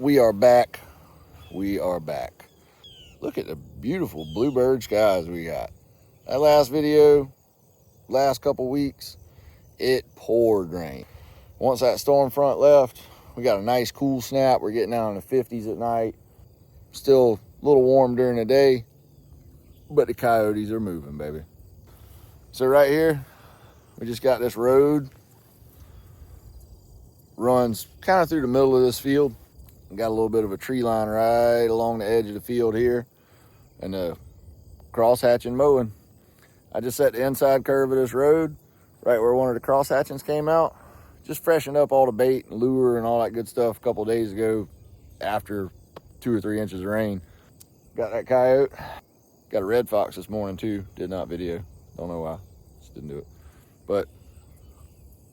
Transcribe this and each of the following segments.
We are back. We are back. Look at the beautiful bluebird skies we got. That last video, last couple weeks, it poured rain. Once that storm front left, we got a nice cool snap. We're getting down in the 50s at night. Still a little warm during the day, but the coyotes are moving, baby. So right here, we just got this road. Runs kind of through the middle of this field. Got a little bit of a tree line right along the edge of the field here, and the cross hatching mowing. I just set the inside curve of this road right where one of the cross hatchings came out. Just freshened up all the bait and lure and all that good stuff a couple of days ago after 2 or 3 inches of rain. Got that coyote. Got a red fox this morning too. Did not video. Don't know why. Just didn't do it. But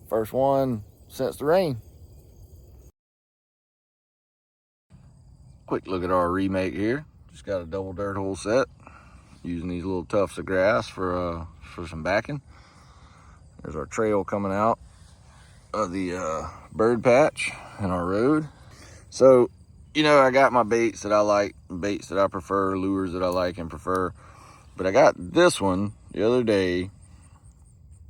first one since the rain. Quick look at our remake here. Just got a double dirt hole set using these little tufts of grass for some backing. There's our trail coming out of the bird patch and our road. So, you know, I got my baits that I like, baits that I prefer, lures that I like and prefer. But I got this one the other day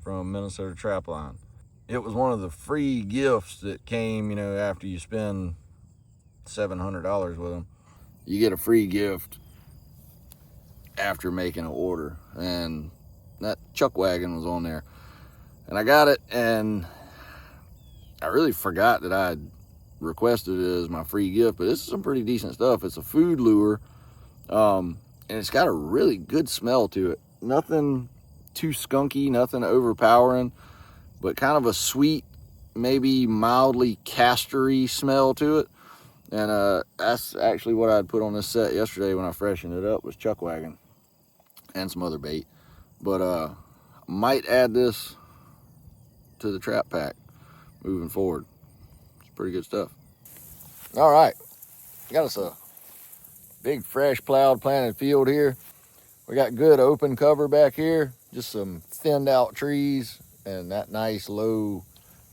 from Minnesota Trap Line. It was one of the free gifts that came, you know, after you spend $700 with them. You get a free gift after making an order, and that chuck wagon was on there, and I got it, and I really forgot that I had requested it as my free gift. But this is some pretty decent stuff. It's a food lure, and it's got a really good smell to it. Nothing too skunky, nothing overpowering, but kind of a sweet, maybe mildly castory smell to it. And that's actually what I'd put on this set yesterday when I freshened it up, was chuck wagon and some other bait. But might add this to the trap pack moving forward. It's pretty good stuff. All right, got us a big fresh plowed planted field here. We got good open cover back here, just some thinned out trees and that nice low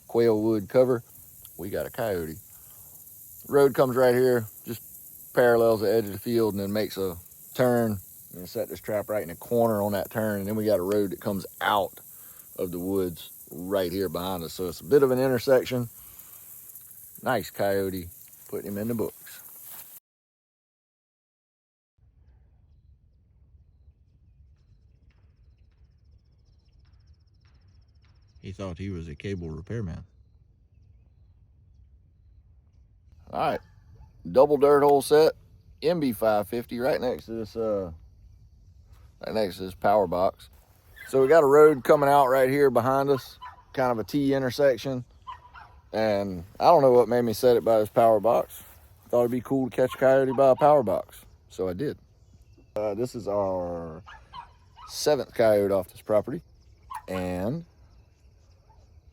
quail wood cover. We got a coyote. Road comes right here, just parallels the edge of the field and then makes a turn. I'm gonna set this trap right in the corner on that turn, and then we got a road that comes out of the woods right here behind us. So it's a bit of an intersection. Nice coyote, putting him in the books. He thought he was a cable repairman. All right, double dirt hole set, MB 550 right next to this power box. So we got a road coming out right here behind us, kind of a T intersection. And I don't know what made me set it by this power box. Thought it'd be cool to catch a coyote by a power box, so I did. This is our 7th coyote off this property, and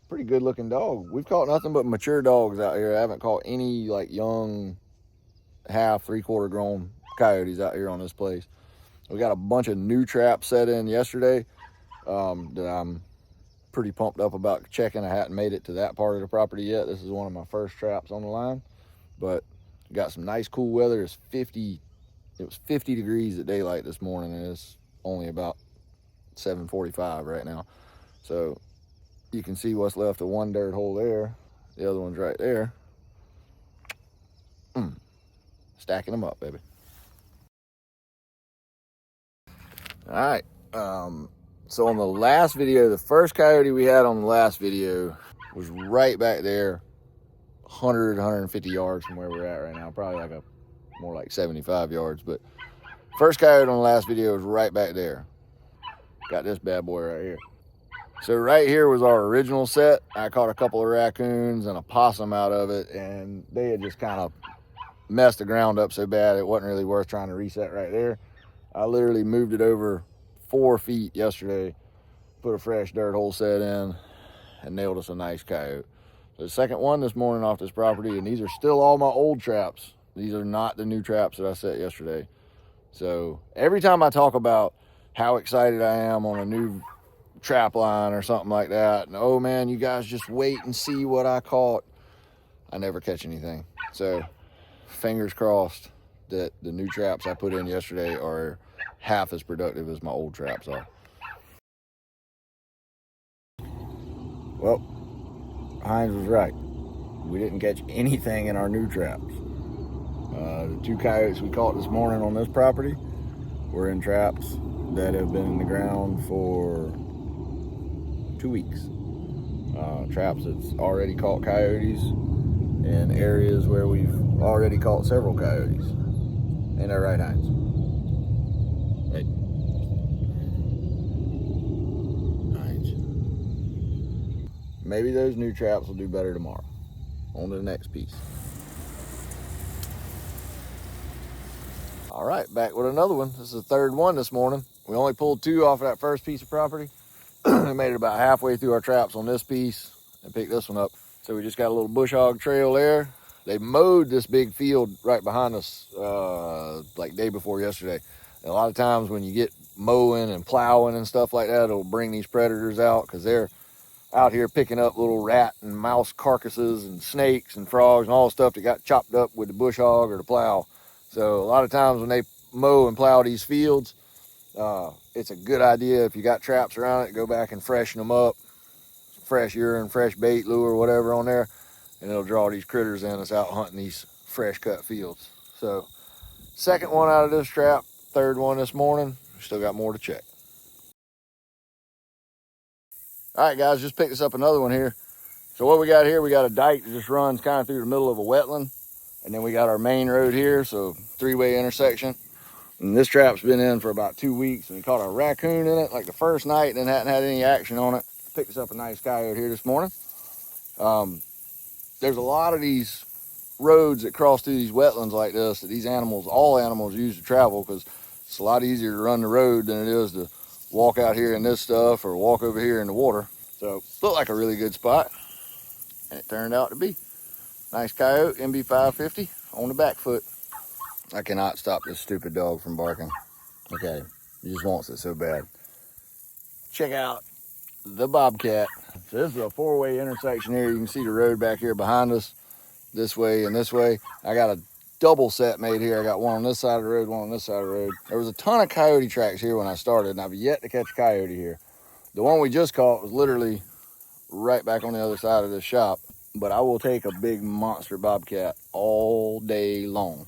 pretty good looking dog. We've caught nothing but mature dogs out here. I haven't caught any like young, half, 3/4 grown coyotes out here on this place. We got a bunch of new traps set in yesterday that I'm pretty pumped up about checking. I hadn't made it to that part of the property yet. This is one of my first traps on the line, but got some nice cool weather. It was 50 degrees at daylight this morning, and it's only about 7:45 right now. So you can see what's left of one dirt hole there. The other one's right there. Stacking them up, baby. All right. So on the last video, the first coyote we had on the last video was right back there, 150 yards from where we're at right now. Probably more like 75 yards. But first coyote on the last video was right back there. Got this bad boy right here. So right here was our original set. I caught a couple of raccoons and a possum out of it, and they had just kind of messed the ground up so bad it wasn't really worth trying to reset right there. I literally moved it over 4 feet yesterday, put a fresh dirt hole set in, and nailed us a nice coyote. So the second one this morning off this property, and these are still all my old traps. These are not the new traps that I set yesterday. So every time I talk about how excited I am on a new trap line or something like that, and oh man, you guys just wait and see what I caught, I never catch anything. So fingers crossed that the new traps I put in yesterday are half as productive as my old traps are. Well, Hines was right. We didn't catch anything in our new traps. The 2 coyotes we caught this morning on this property were in traps that have been in the ground for 2 weeks. Traps that's already caught coyotes in areas where we've already caught several coyotes. Ain't that right, Hines? Hey. Hines. Maybe those new traps will do better tomorrow. On to the next piece. All right, back with another one. This is the third one this morning. We only pulled 2 off of that first piece of property. We made it about halfway through our traps on this piece and picked this one up. So we just got a little bush hog trail there. They mowed this big field right behind us like day before yesterday. And a lot of times when you get mowing and plowing and stuff like that, it'll bring these predators out because they're out here picking up little rat and mouse carcasses and snakes and frogs and all the stuff that got chopped up with the bush hog or the plow. So a lot of times when they mow and plow these fields, it's a good idea if you got traps around it, go back and freshen them up. Fresh urine, fresh bait, lure, whatever on there, and it'll draw these critters in that's out hunting these fresh cut fields. So, second one out of this trap, third one this morning. Still got more to check. All right, guys, just picked us up another one here. So what we got here, we got a dike that just runs kind of through the middle of a wetland, and then we got our main road here, so 3-way intersection. And this trap's been in for about 2 weeks, and we caught a raccoon in it like the first night, and then hadn't had any action on it. Picked us up a nice coyote here this morning. There's a lot of these roads that cross through these wetlands like this that these animals, all animals, use to travel because it's a lot easier to run the road than it is to walk out here in this stuff or walk over here in the water. So looked like a really good spot, and it turned out to be. Nice coyote, MB 550 on the back foot. I cannot stop this stupid dog from barking. Okay, he just wants it so bad. Check out the Bobcat. So this is a 4-way intersection here. You can see the road back here behind us, this way and this way. I got a double set made here. I got one on this side of the road, one on this side of the road. There was a ton of coyote tracks here when I started, and I've yet to catch a coyote here. The one we just caught was literally right back on the other side of this shop, but I will take a big monster Bobcat all day long.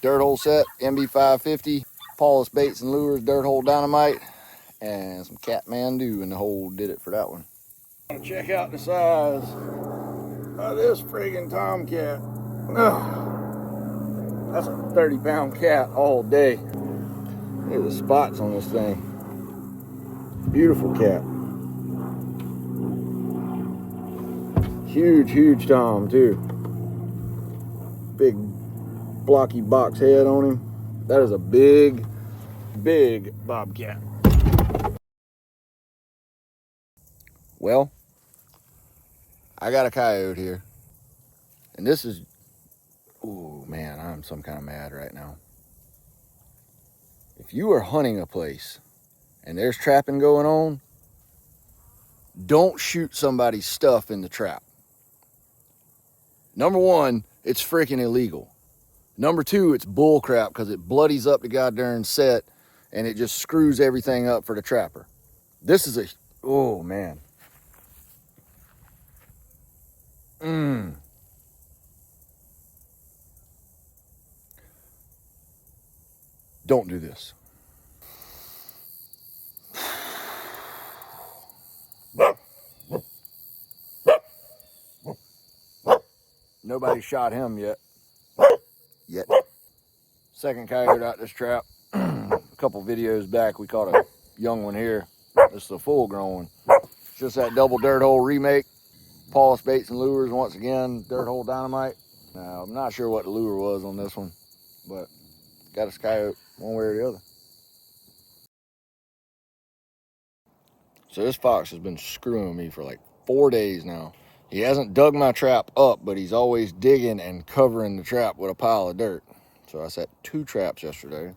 Dirt hole set, MB 550, Paulus baits and lures, dirt hole dynamite, and some Catmandu in the hole did it for that one. Check out the size of this friggin' tomcat. Ugh. That's a 30-pound cat all day. Look at the spots on this thing. Beautiful cat. Huge, huge tom too. Big blocky box head on him. That is a big, big bobcat. Well, I got a coyote here, and this is, oh man, I'm some kind of mad right now. If you are hunting a place and there's trapping going on, don't shoot somebody's stuff in the trap. Number one, it's freaking illegal. Number two, it's bullcrap because it bloodies up the goddamn set and it just screws everything up for the trapper. This is a, oh man. Don't do this. Nobody shot him yet. Second coyote out this trap. A couple videos back, we caught a young one here. This is a full grown one. It's just that double dirt hole remake. Paulus baits and lures once again, dirt hole dynamite. Now, I'm not sure what the lure was on this one, but got a coyote one way or the other. So this fox has been screwing me for like 4 days now. He hasn't dug my trap up, but he's always digging and covering the trap with a pile of dirt. So I set 2 traps yesterday.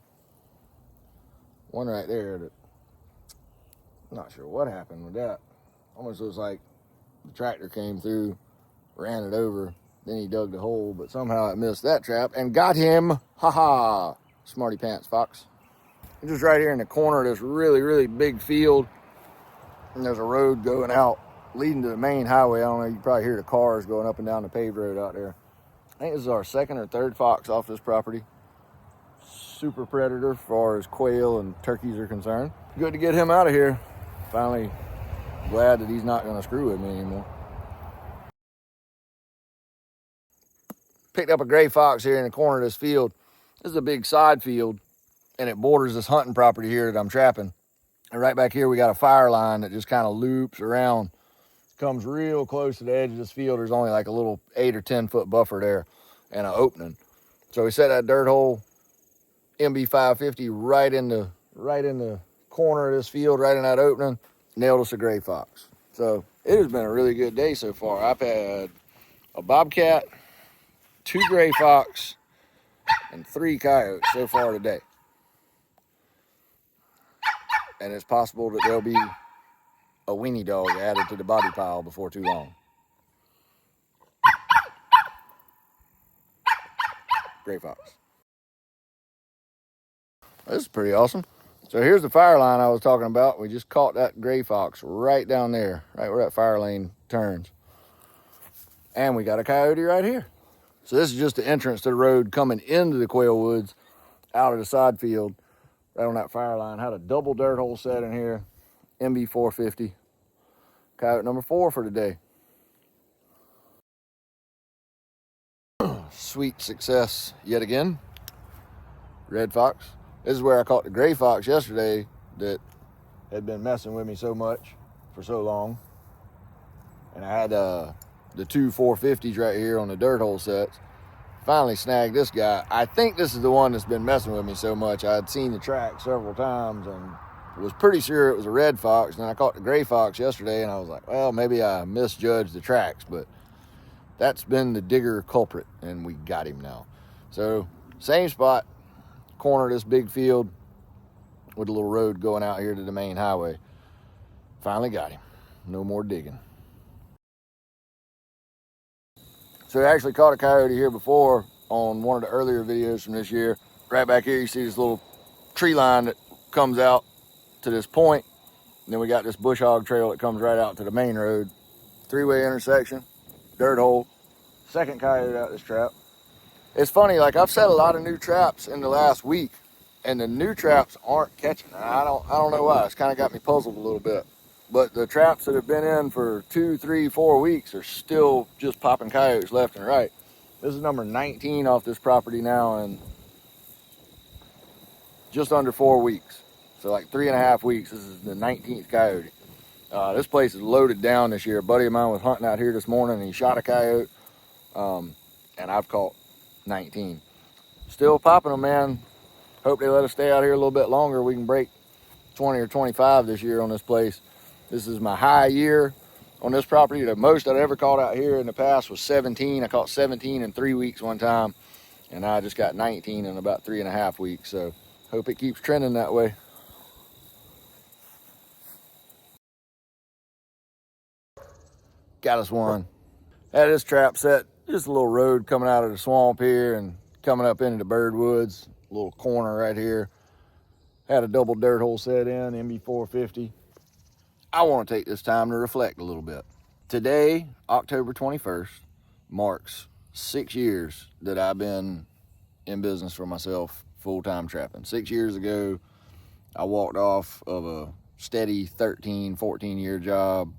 One right there that I'm not sure what happened with that. Almost looks like the tractor came through, ran it over, Then he dug the hole, but somehow I missed that trap and got him. Ha-ha, smarty pants fox. I'm just right here in the corner of this really, really big field. And there's a road going out, leading to the main highway. I don't know, you can probably hear the cars going up and down the paved road out there. I think this is our second or third fox off this property. Super predator as far as quail and turkeys are concerned. Good to get him out of here. Finally glad that he's not going to screw with me anymore. Picked up a gray fox here in the corner of this field. This is a big side field, and it borders this hunting property here that I'm trapping. And right back here, we got a fire line that just kind of loops around, comes real close to the edge of this field. There's only like a little 8 or 10 foot buffer there and an opening. So we set that dirt hole MB 550 right in the corner of this field, right in that opening, nailed us a gray fox. So it has been a really good day so far. I've had a bobcat, 2 gray fox, and 3 coyotes so far today. And it's possible that there'll be a weenie dog added to the body pile before too long. Gray fox. This is pretty awesome. So here's the fire line I was talking about. We just caught that gray fox right down there, right where that fire lane turns. And we got a coyote right here. So this is just the entrance to the road coming into the quail woods out of the side field, right on that fire line. Had a double dirt hole set in here, MB 450. Coyote number 4 for today. Sweet success yet again. Red fox. This is where I caught the gray fox yesterday that had been messing with me so much for so long. And I had the 2 450s right here on the dirt hole sets. Finally snagged this guy. I think this is the one that's been messing with me so much. I had seen the track several times and was pretty sure it was a red fox. And then I caught the gray fox yesterday and I was like, well, maybe I misjudged the tracks, but that's been the digger culprit and we got him now. So same spot, corner of this big field with a little road going out here to the main highway. Finally got him. No more digging. So I actually caught a coyote here before on one of the earlier videos from this year. Right back here, you see this little tree line that comes out to this point. And then we got this bush hog trail that comes right out to the main road. 3-way intersection, dirt hole. Second coyote out this trap. It's funny, like I've set a lot of new traps in the last week and the new traps aren't catching. I don't know why. It's kind of got me puzzled a little bit. But the traps that have been in for 2, 3, 4 weeks are still just popping coyotes left and right. This is number 19 off this property now in just under 4 weeks. So like 3.5 weeks, this is the 19th coyote. This place is loaded down this year. A buddy of mine was hunting out here this morning and he shot a coyote. And I've caught 19. Still popping them, man. Hope they let us stay out here a little bit longer. We can break 20 or 25 this year on this place. This is my high year on this property. The most I'd ever caught out here in the past was 17. I caught 17 in 3 weeks one time, and I just got 19 in about 3.5 weeks. So hope it keeps trending that way. Got us one. Had this trap set, just a little road coming out of the swamp here and coming up into the bird woods. A little corner right here. Had a double dirt hole set in, MB 450. I want to take this time to reflect a little bit. Today, October 21st, marks 6 years that I've been in business for myself, full-time trapping. 6 years ago, I walked off of a steady 13, 14-year job,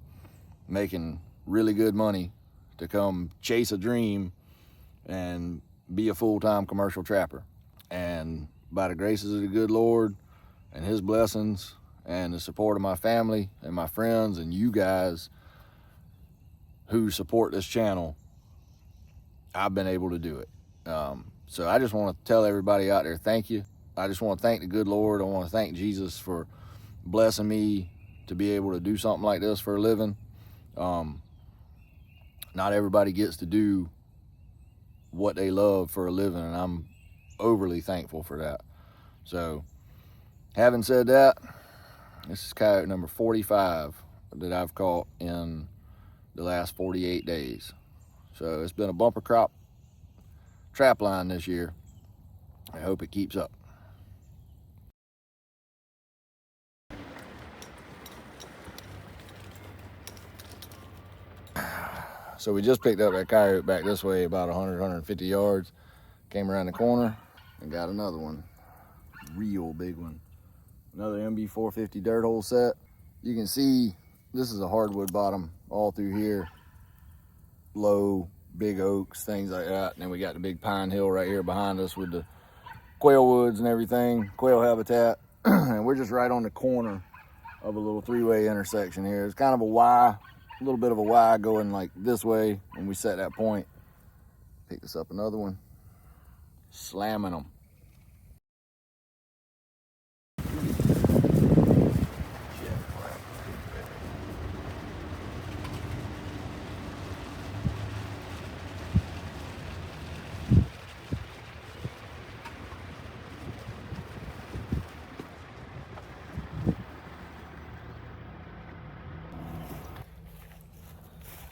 making really good money to come chase a dream and be a full-time commercial trapper. And by the graces of the good Lord and his blessings and the support of my family and my friends and you guys who support this channel, I've been able to do it. So I just want to tell everybody out there, thank you. I just want to thank the good Lord. I want to thank Jesus for blessing me to be able to do something like this for a living. Not everybody gets to do what they love for a living, and I'm overly thankful for that. So having said that, this is coyote number 45 that I've caught in the last 48 days. So it's been a bumper crop trap line this year. I hope it keeps up. So we just picked up that coyote back this way about 150 yards. Came around the corner and got another one. Real big one. Another MB 450 dirt hole set. You can see this is a hardwood bottom all through here. Low, big oaks, things like that. And then we got the big pine hill right here behind us with the quail woods and everything, quail habitat. And we're just right on the corner of a little three-way intersection here. It's kind of a Y, a little bit of a Y going like this way when we set that point. Pick this up another one. Slamming them.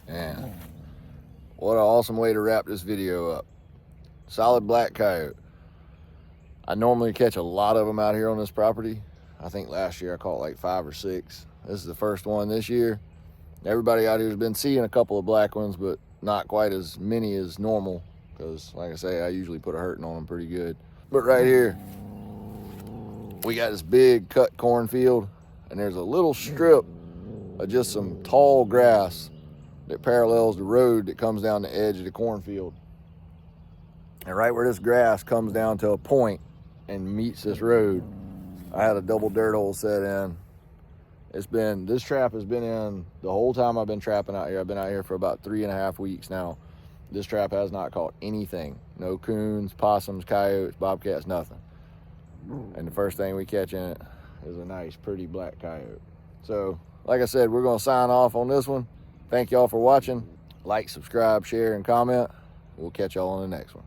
And what an awesome way to wrap this video up. Solid black coyote. I normally catch a lot of them out here on this property. I think last year I caught like 5 or 6. This is the first one this year. Everybody out here has been seeing a couple of black ones, but not quite as many as normal, because like I say, I usually put a hurting on them pretty good. But right here, we got this big cut cornfield, and there's a little strip of just some tall grass that parallels the road that comes down the edge of the cornfield. And right where this grass comes down to a point and meets this road, I had a double dirt hole set in. This trap has been in the whole time I've been trapping out here. I've been out here for about 3.5 weeks now. This trap has not caught anything. No coons, possums, coyotes, bobcats, nothing. And the first thing we catch in it is a nice, pretty black coyote. So, like I said, we're gonna sign off on this one. Thank y'all for watching. Like, subscribe, share, and comment. We'll catch y'all on the next one.